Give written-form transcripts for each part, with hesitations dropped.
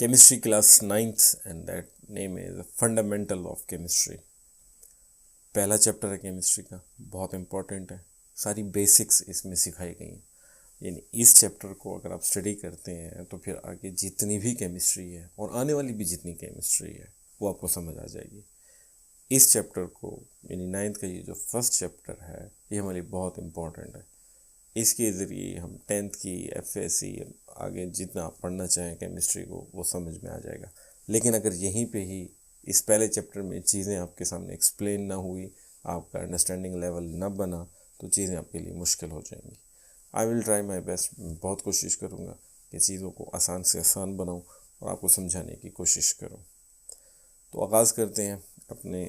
Chemistry class 9th and that name is Fundamental of Chemistry। पहला chapter है chemistry का, बहुत इम्पोर्टेंट है। सारी बेसिक्स इसमें सिखाई गई हैं। यानी इस चैप्टर को अगर आप स्टडी करते हैं तो फिर आगे जितनी भी केमिस्ट्री है और आने वाली भी जितनी केमिस्ट्री है वो आपको समझ आ जाएगी। इस चैप्टर को यानी 9th का ये जो फर्स्ट चैप्टर है ये हमारे लिए बहुत इम्पोर्टेंट है। इसके ज़रिए हम 10th की FSC आगे जितना आप पढ़ना चाहें केमिस्ट्री को वो समझ में आ जाएगा। लेकिन अगर यहीं पे ही इस पहले चैप्टर में चीज़ें आपके सामने एक्सप्लेन ना हुई, आपका अंडरस्टैंडिंग लेवल ना बना, तो चीज़ें आपके लिए मुश्किल हो जाएंगी। I will try my best, बहुत कोशिश करूँगा कि चीज़ों को आसान से आसान बनाऊँ और आपको समझाने की कोशिश करूँ। तो आगाज़ करते हैं अपने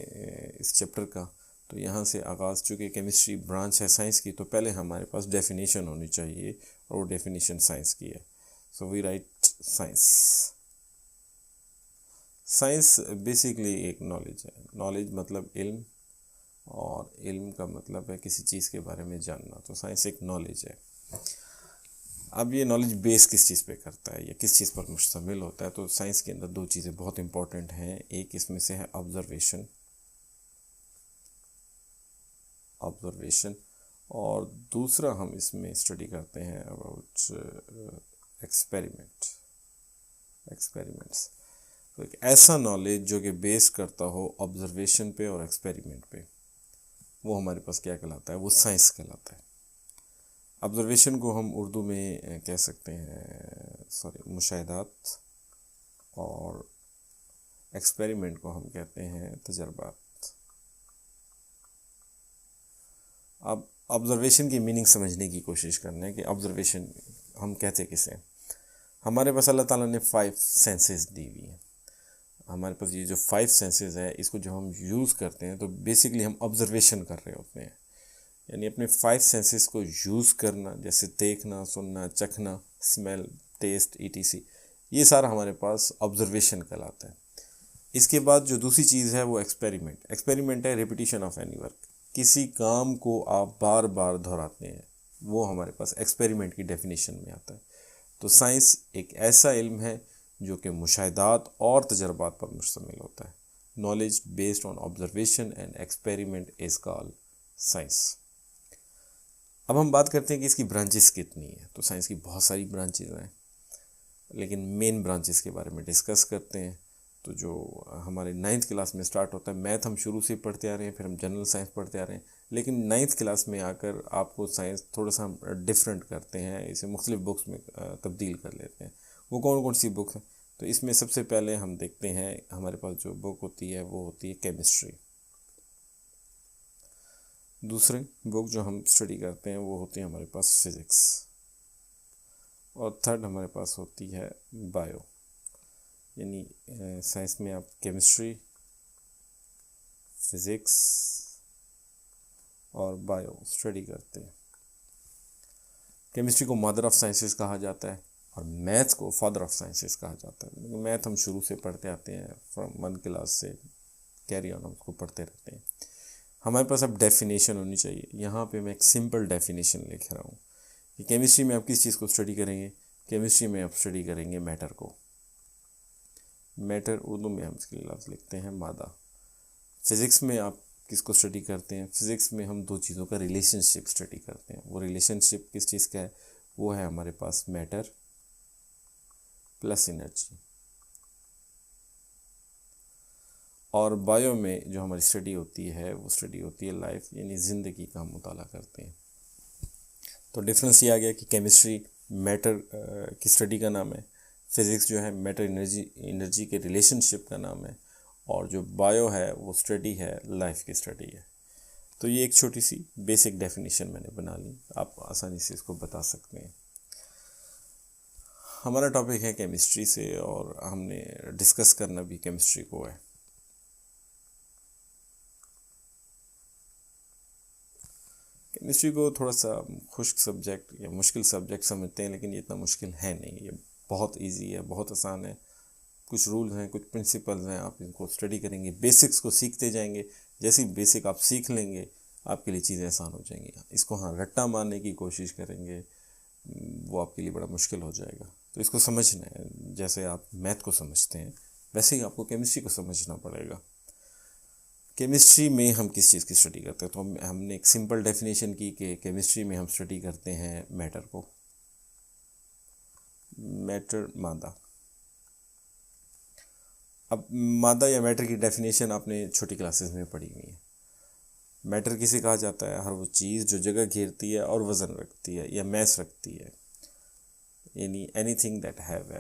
इस चैप्टर का। तो यहाँ से आगाज़, चूँकि केमिस्ट्री ब्रांच है साइंस की, तो पहले हमारे पास डेफिनेशन होनी चाहिए और वो डेफिनेशन साइंस की है। So we write science. Science basically एक नॉलेज है। नॉलेज मतलब इल्म, और इल्म का मतलब है किसी चीज़ के बारे में जानना। तो साइंस एक नॉलेज है। अब ये नॉलेज बेस किस चीज़ पे करता है या किस चीज़ पर मुश्तमिल होता है? तो साइंस के अंदर दो चीज़ें बहुत इंपॉर्टेंट हैं। एक इसमें से है ऑब्जर्वेशन, और दूसरा हम इसमें स्टडी करते हैं अबाउट एक्सपेरिमेंट्स। तो एक ऐसा नॉलेज जो कि बेस करता हो ऑब्जर्वेशन पे और एक्सपेरिमेंट पे, वो हमारे पास क्या कहलाता है? वो साइंस कहलाता है। ऑब्जर्वेशन को हम उर्दू में कह सकते हैं मुशाहिदात, और एक्सपेरिमेंट को हम कहते हैं तजर्बात। अब ऑब्जर्वेशन की मीनिंग समझने की कोशिश करना है कि ऑब्जर्वेशन हम कहते किसे। हमारे पास अल्लाह ताला ने 5 सेंसेस दी हुई हैं। हमारे पास ये जो 5 सेंसेस है, इसको जब हम यूज़ करते हैं तो बेसिकली हम ऑब्जर्वेशन कर रहे होते हैं। यानी अपने 5 सेंसेस को यूज़ करना, जैसे देखना, सुनना, चखना, स्मेल, टेस्ट, ETC, ये सारा हमारे पास ऑब्जर्वेशन कहलाता है। इसके बाद जो दूसरी चीज़ है वो एक्सपेरिमेंट है रिपीटिशन ऑफ एनी वर्क। किसी काम को आप बार बार दोहराते हैं, वो हमारे पास एक्सपेरिमेंट की डेफिनेशन में आता है। तो साइंस एक ऐसा इल्म है जो कि मुशाहिदात और तजर्बात पर मुश्तमिल होता है। Knowledge based on observation and experiment is called science. अब हम बात करते हैं कि इसकी ब्रांचेस कितनी है। तो साइंस की बहुत सारी ब्रांचेस हैं, लेकिन मेन ब्रांचेस के बारे में डिस्कस करते हैं। तो जो हमारे 9th क्लास में स्टार्ट होता है, मैथ हम शुरू से पढ़ते आ रहे हैं, फिर हम जनरल साइंस पढ़ते आ रहे हैं, लेकिन 9th क्लास में आकर आपको साइंस थोड़ा सा हम डिफरेंट करते हैं, इसे मुख्तलिफ बुक्स में तब्दील कर लेते हैं। वो कौन कौन सी बुक है? तो इसमें सबसे पहले हम देखते हैं हमारे पास जो बुक होती है वो होती है केमिस्ट्री। दूसरी बुक जो हम स्टडी करते हैं वो होती है हमारे पास फिज़िक्स, और थर्ड हमारे पास होती है बायो। यानी साइंस में आप केमिस्ट्री, फिज़िक्स और बायो स्टडी करते हैं। केमिस्ट्री को मदर ऑफ साइंसेस कहा जाता है और मैथ्स को फादर ऑफ साइंसेस कहा जाता है। मैथ हम शुरू से पढ़ते आते हैं, फ्रॉम 1 क्लास से कैरी ऑन हम उसको पढ़ते रहते हैं। हमारे पास अब डेफिनेशन होनी चाहिए। यहाँ पे मैं एक सिंपल डेफिनेशन लिख रहा हूँ कि केमिस्ट्री में आप किस चीज़ को स्टडी करेंगे। केमिस्ट्री में आप स्टडी करेंगे मैटर को। मैटर उर्दू में हम इसके लफ्ज़ लिखते हैं मादा। फिज़िक्स में आप किसको स्टडी करते हैं? फिज़िक्स में हम दो चीज़ों का रिलेशनशिप स्टडी करते हैं। वो रिलेशनशिप किस चीज़ का है? वो है हमारे पास मैटर प्लस एनर्जी। और बायो में जो हमारी स्टडी होती है वो स्टडी होती है लाइफ, यानी ज़िंदगी का हम मुताला करते हैं। तो डिफरेंस ये आ गया कि केमिस्ट्री मैटर की स्टडी का नाम है, फिज़िक्स जो है मैटर एनर्जी के रिलेशनशिप का नाम है, और जो बायो है वो स्टडी है लाइफ की स्टडी है। तो ये एक छोटी सी बेसिक डेफिनेशन मैंने बना ली, आप आसानी से इसको बता सकते हैं। हमारा टॉपिक है केमिस्ट्री से, और हमने डिस्कस करना भी केमिस्ट्री को है। केमिस्ट्री को थोड़ा सा खुश्क सब्जेक्ट या मुश्किल सब्जेक्ट समझते हैं, लेकिन ये इतना मुश्किल है नहीं। ये बहुत इजी है, बहुत आसान है। कुछ रूल्स हैं, कुछ प्रिंसिपल्स हैं, आप इनको स्टडी करेंगे, बेसिक्स को सीखते जाएंगे। जैसी बेसिक आप सीख लेंगे आपके लिए चीज़ें आसान हो जाएंगी। इसको रट्टा मारने की कोशिश करेंगे, वो आपके लिए बड़ा मुश्किल हो जाएगा। तो इसको समझना है, जैसे आप मैथ को समझते हैं वैसे ही आपको केमिस्ट्री को समझना पड़ेगा। केमिस्ट्री में हम किस चीज़ की स्टडी करते हैं, तो हमने एक सिंपल डेफिनेशन की कि केमिस्ट्री में हम स्टडी करते हैं मैटर को। मैटर, मादा। अब मादा या मैटर की डेफिनेशन आपने छोटी क्लासेस में पढ़ी हुई है। मैटर किसे कहा जाता है? हर वो चीज़ जो जगह घेरती है और वज़न रखती है या मैस रखती है, यानी anything that have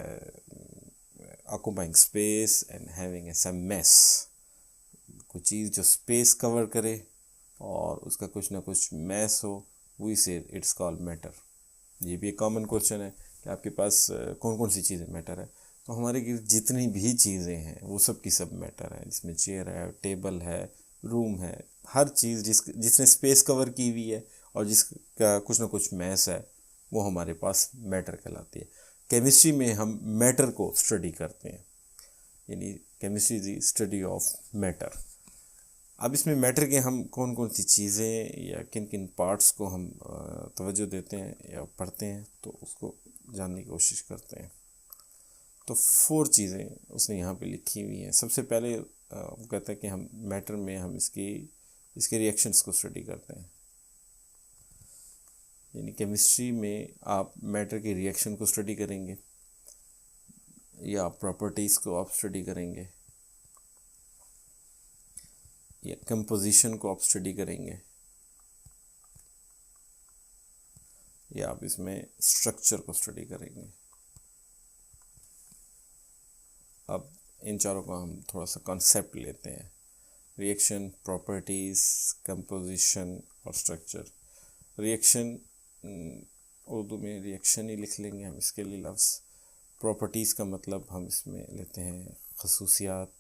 occupying space and having a some mass. कोई चीज़ जो स्पेस कवर करे और उसका कुछ ना कुछ मैस हो, वी से इट्स कॉल्ड मैटर। ये भी एक कॉमन क्वेश्चन है कि आपके पास कौन कौन सी चीज़ें मैटर है। तो हमारे जितनी भी चीज़ें हैं वो सब की सब मैटर है, जिसमें चेयर है, टेबल है, रूम है, हर चीज़ जिसने स्पेस कवर की हुई है और जिसका कुछ ना कुछ मैस है वो हमारे पास मैटर कहलाती है। केमिस्ट्री में हम मैटर को स्टडी करते हैं, यानी chemistry is the study of matter. अब इसमें मैटर के हम कौन कौन सी चीज़ें या किन किन पार्ट्स को हम तवज्जो देते हैं या पढ़ते हैं, तो उसको जानने की कोशिश करते हैं। तो 4 चीज़ें उसने यहाँ पे लिखी हुई हैं। सबसे पहले वो कहता है कि हम मैटर में हम इसके रिएक्शंस को स्टडी करते हैं, यानी केमिस्ट्री में आप मैटर के रिएक्शन को स्टडी करेंगे या प्रॉपर्टीज़ को आप स्टडी करेंगे या कंपोजिशन को आप स्टडी करेंगे या आप इसमें स्ट्रक्चर को स्टडी करेंगे। अब इन चारों का हम थोड़ा सा कॉन्सेप्ट लेते हैं, रिएक्शन, प्रॉपर्टीज़, कंपोजिशन और स्ट्रक्चर। रिएक्शन उर्दू में रिएक्शन ही लिख लेंगे हम इसके लिए लफ्ज़। प्रॉपर्टीज़ का मतलब हम इसमें लेते हैं खसूसियात।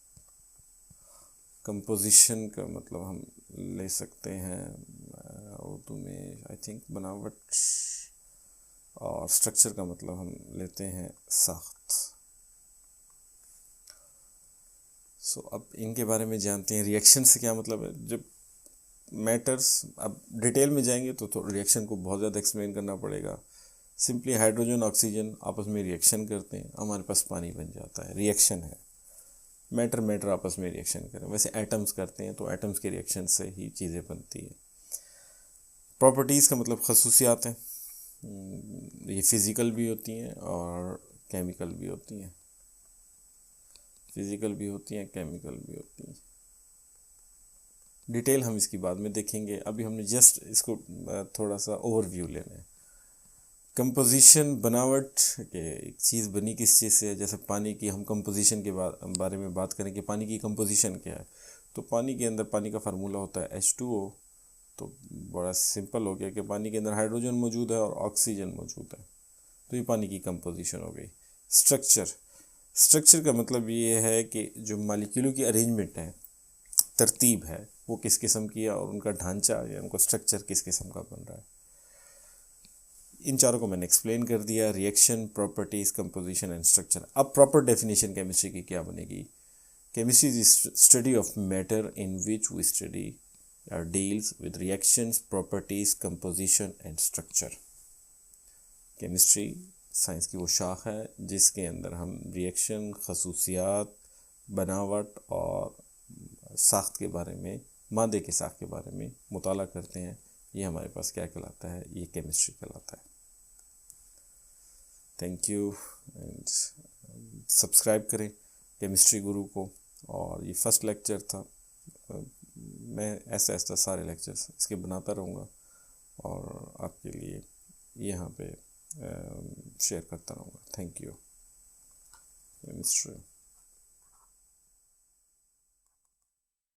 कंपोजिशन का मतलब हम ले सकते हैं उर्दू में आई थिंक बनावट, और स्ट्रक्चर का मतलब हम लेते हैं साख्त। सो अब इनके बारे में जानते हैं। रिएक्शन से क्या मतलब है? जब मैटर्स, अब डिटेल में जाएंगे तो रिएक्शन को बहुत ज़्यादा एक्सप्लेन करना पड़ेगा। सिंपली हाइड्रोजन ऑक्सीजन आपस में रिएक्शन करते हैं, हमारे पास पानी बन जाता है, रिएक्शन है। मैटर आपस में रिएक्शन करें, वैसे एटम्स करते हैं तो एटम्स के रिएक्शन से ही चीज़ें बनती है। प्रॉपर्टीज़ का मतलब खसूसियात हैं, ये फिज़िकल भी होती हैं और केमिकल भी होती हैं। फिज़िकल भी होती हैं, केमिकल भी होती हैं। डिटेल हम इसकी बाद में देखेंगे, अभी हमने जस्ट इसको थोड़ा सा ओवरव्यू लेना है। कंपोजिशन, बनावट के एक चीज़ बनी किस चीज़ से है। जैसे पानी की हम कंपोजिशन के बारे में बात करें कि पानी की कंपोजिशन क्या है, तो पानी के अंदर पानी का फार्मूला होता है H2O। तो बड़ा सिंपल हो गया कि पानी के अंदर हाइड्रोजन मौजूद है और ऑक्सीजन मौजूद है, तो ये पानी की कंपोजिशन हो गई। स्ट्रक्चर का मतलब ये है कि जो मालिक्यूलों की अरेंजमेंट है, तरतीब है, वो किस किस्म की है और उनका ढांचा या उनका स्ट्रक्चर किस किस्म का बन रहा है। इन चारों को मैंने एक्सप्लेन कर दिया, reaction, properties, composition and structure. अब प्रॉपर डेफिनेशन केमिस्ट्री की क्या बनेगी? Chemistry is study of matter in which we study और deals with reactions, properties, composition and structure. Chemistry science की वो शाख है जिसके अंदर हम रिएक्शन, खसूसियात, बनावट और साख्त के बारे में, मादे के साख्त के बारे में मुताला करते हैं। ये हमारे पास क्या कहलाता है? ये केमिस्ट्री कहलाता है। थैंक यू एंड सब्सक्राइब करें केमिस्ट्री गुरु को। और ये फर्स्ट लेक्चर था, मैं ऐसा सारे लेक्चर्स इसके बनाता रहूँगा और आपके लिए यहाँ पे शेयर करता रहूँगा। Thank you chemistry.